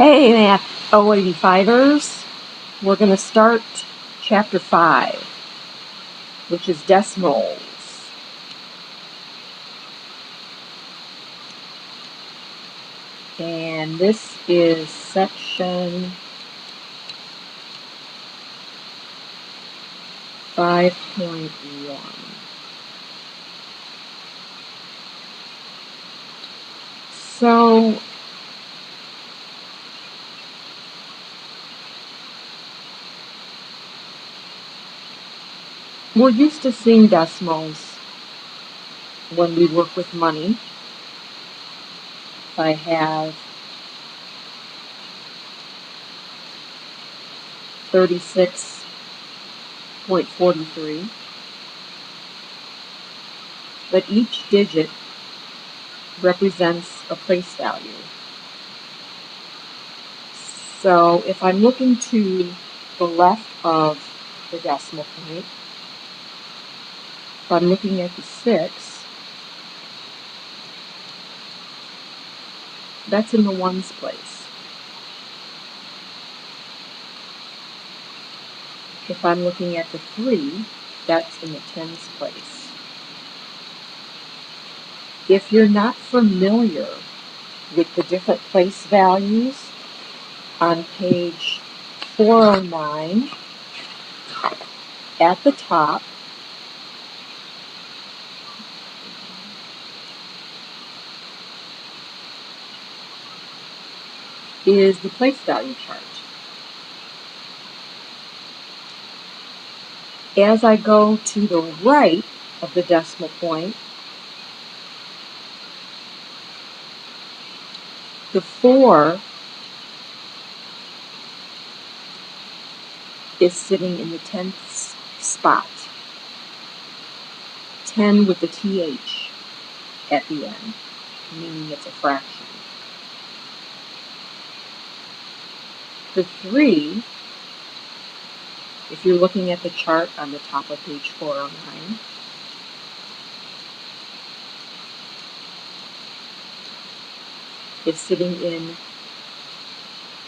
Hey, Math 085ers. We're going to start Chapter 5, which is decimals. And this is section 5.1. So, we're used to seeing decimals when we work with money. If I have 36.43, but each digit represents a place value. So if I'm looking to the left of the decimal point, if I'm looking at the 6, that's in the ones place. If I'm looking at the 3, that's in the tens place. If you're not familiar with the different place values, on page 409, at the top, is the place value chart. As I go to the right of the decimal point, the 4 is sitting in the 10th spot. 10 with the TH at the end, meaning it's a fraction. The 3, if you're looking at the chart on the top of page 409, is sitting in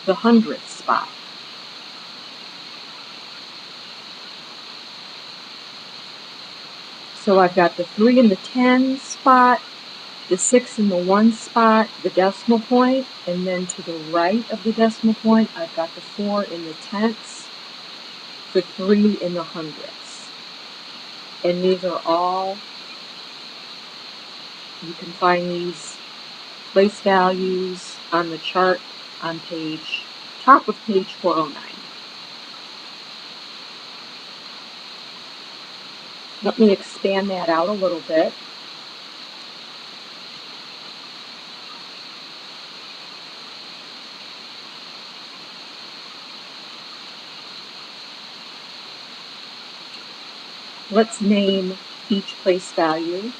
the 100th spot. So I've got the 3 in the 10 spot, the 6 in the 1 spot, the decimal point, and then to the right of the decimal point, I've got the 4 in the tenths, the 3 in the hundredths. And these are all, you can find these place values on the chart on top of page 409. Let me expand that out a little bit. Let's name each place value.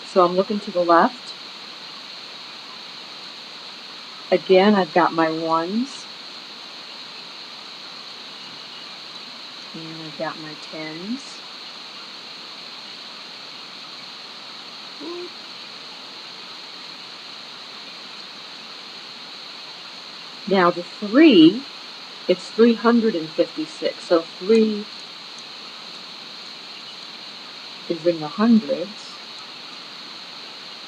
So I'm looking to the left. Again, I've got my ones. And I've got my tens. Now the 3, it's 356. So 3 is in the hundreds.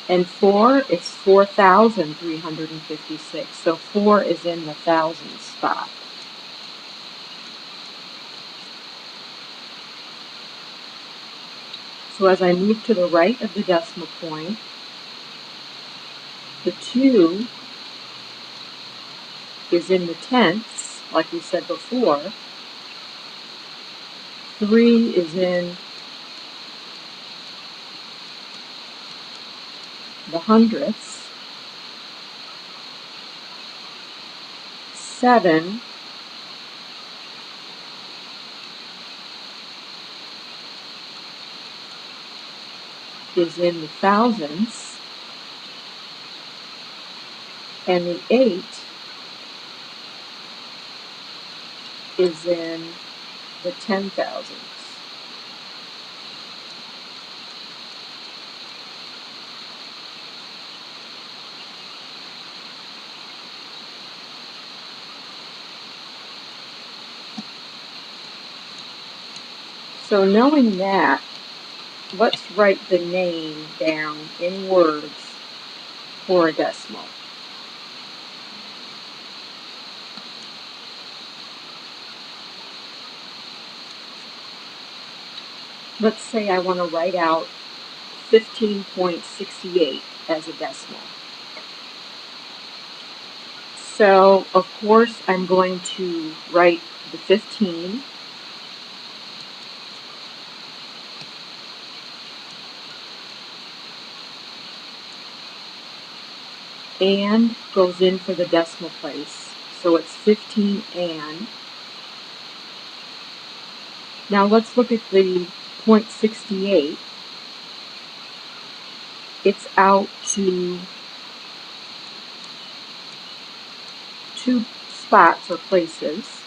And 4, it's 4,356. So 4 is in the thousands spot. So as I move to the right of the decimal point, the 2 is in the tenths, like we said before. 3 is in the hundredths. 7 is in the thousands. And the 8 is in the 10,000s. So knowing that, let's write the name down in words for a decimal. Let's say I want to write out 15.68 as a decimal. So, of course, I'm going to write the 15 and goes in for the decimal place. So it's 15 and. Now let's look at the 0.68. It's out to 2 spots or places.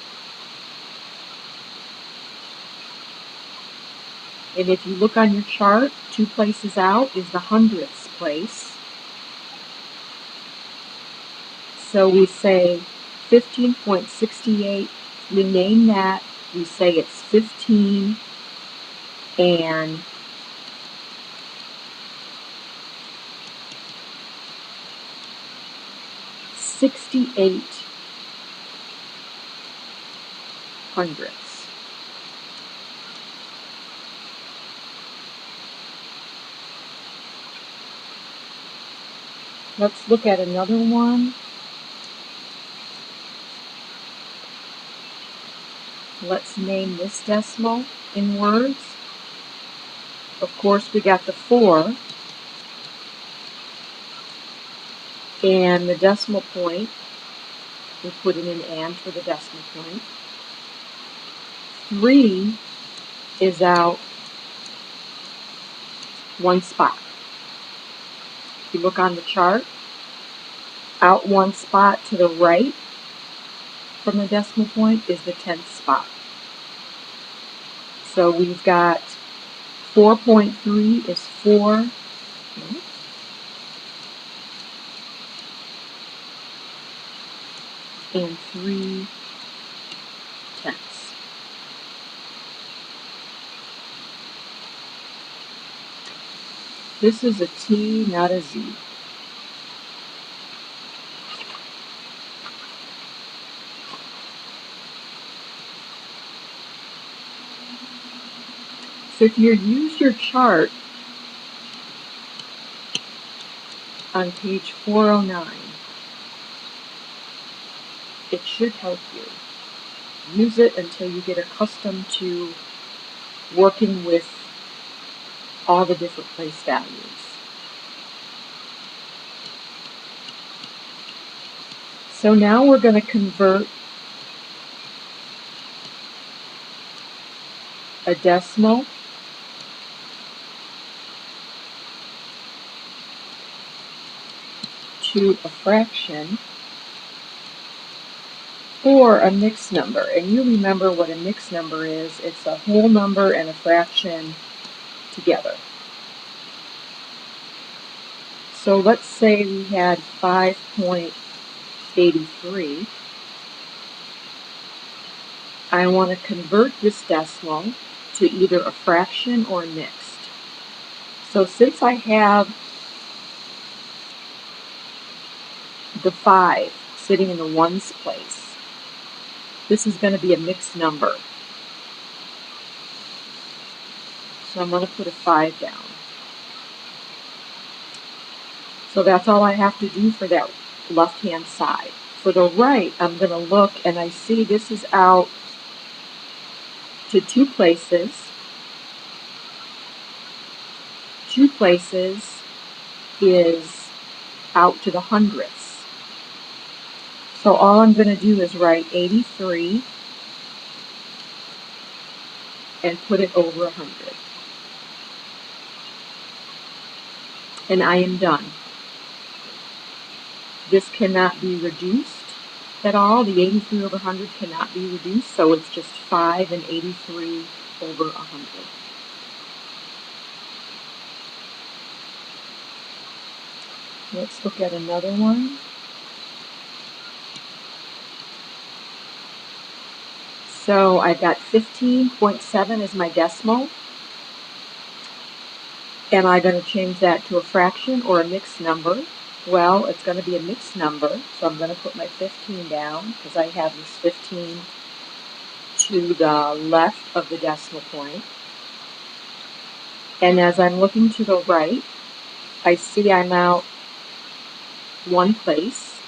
And if you look on your chart, 2 places out is the hundredths place. So we say 15.68, we name that, we say it's 15 and 68 hundredths. Let's look at another one. Let's name this decimal in words. Of course, we got the 4 and the decimal point. We put in an and for the decimal point. 3 is out 1 spot. If you look on the chart, out 1 spot to the right from the decimal point is the 10th spot. So we've got 4.3 is 4 and 3 tenths. This is a T, not a Z. So if you use your chart on page 409, it should help you. Use it until you get accustomed to working with all the different place values. So now we're going to convert a decimal to a fraction or a mixed number. And you remember what a mixed number is. It's a whole number and a fraction together. So let's say we had 5.83. I want to convert this decimal to either a fraction or mixed. So since I have the 5 sitting in the ones place, this is going to be a mixed number. So I'm going to put a 5 down. So that's all I have to do for that left-hand side. For the right, I'm going to look and I see this is out to 2 places. 2 places is out to the hundredths. So all I'm going to do is write 83 and put it over 100. And I am done. This cannot be reduced at all. The 83 over 100 cannot be reduced, so it's just 5 and 83 over 100. Let's look at another one. So I've got 15.7 as my decimal. Am I going to change that to a fraction or a mixed number? Well, it's going to be a mixed number, so I'm going to put my 15 down because I have this 15 to the left of the decimal point. And as I'm looking to the right, I see I'm out one place.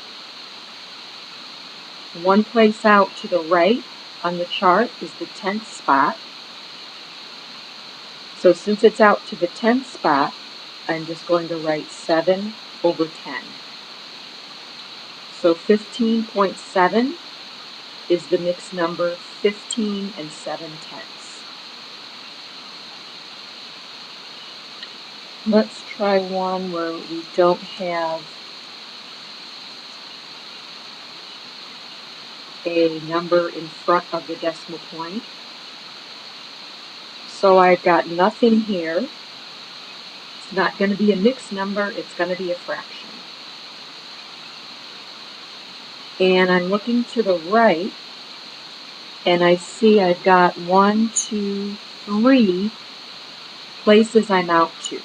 One place out to the right on the chart is the 10th spot. So since it's out to the 10th spot, I'm just going to write 7 over 10. So 15.7 is the mixed number 15 and 7/10. Let's try one where we don't have a number in front of the decimal point. So I've got nothing here. It's not going to be a mixed number, it's going to be a fraction. And I'm looking to the right, and I see I've got 1, 2, 3 places I'm out to.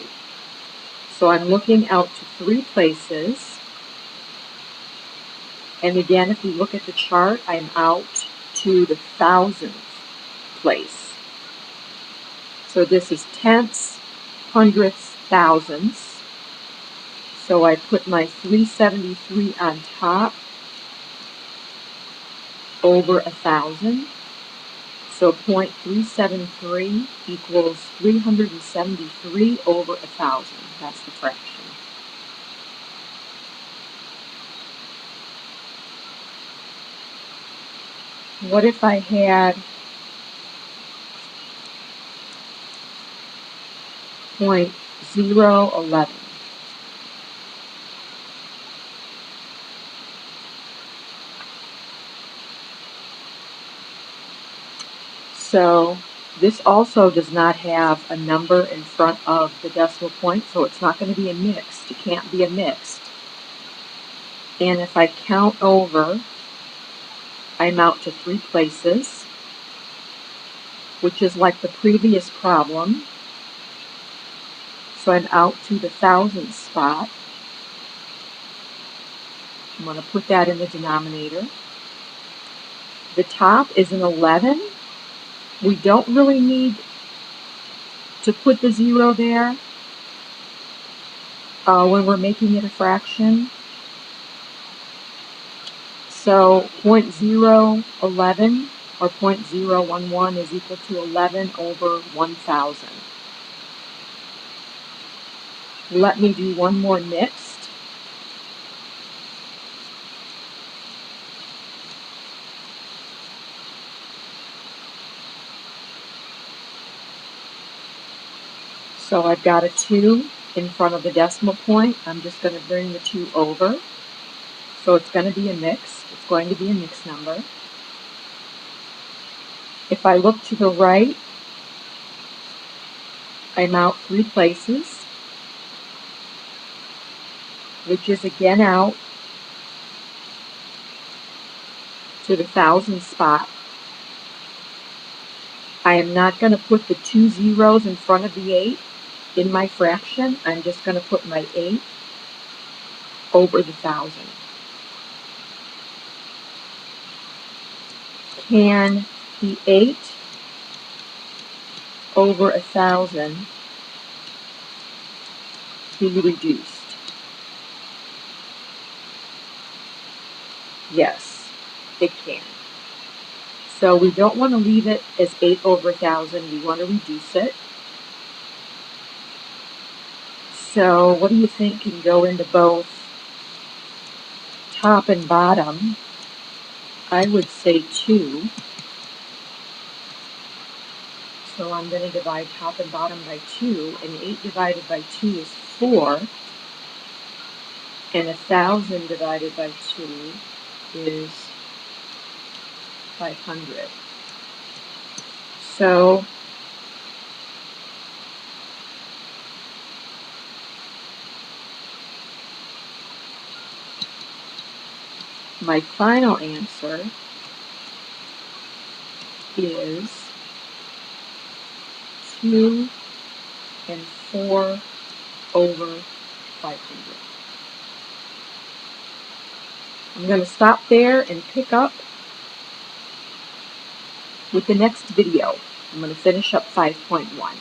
So I'm looking out to 3 places. And again, if you look at the chart, I'm out to the 1000th place. So this is tenths, hundredths, thousandths. So I put my 373 on top over 1,000. So 0.373 equals 373 over 1,000. That's the fraction. What if I had 0.011? So this also does not have a number in front of the decimal point, so it's not going to be a mixed. It can't be a mixed. And if I count over, I'm out to 3 places, which is like the previous problem. So I'm out to the 1000th spot. I'm going to put that in the denominator. The top is an 11. We don't really need to put the 0 there when we're making it a fraction. So 0.011 or 0.011 is equal to 11 over 1,000. Let me do one more mixed. So I've got a 2 in front of the decimal point. I'm just going to bring the 2 over. So it's going to be a mix. It's going to be a mixed number. If I look to the right, I'm out 3 places, which is again out to the 1000th spot. I am not going to put the 2 zeros in front of the 8 in my fraction. I'm just going to put my 8 over the 1000. Can the 8 over 1,000 be reduced? Yes, it can. So we don't want to leave it as 8 over 1,000. We want to reduce it. So what do you think can go into both top and bottom? I would say 2. So I'm going to divide top and bottom by 2, and 8 divided by 2 is 4, and 1,000 divided by 2 is 500. So my final answer is 2 and 4 over 500. I'm going to stop there and pick up with the next video. I'm going to finish up 5.1.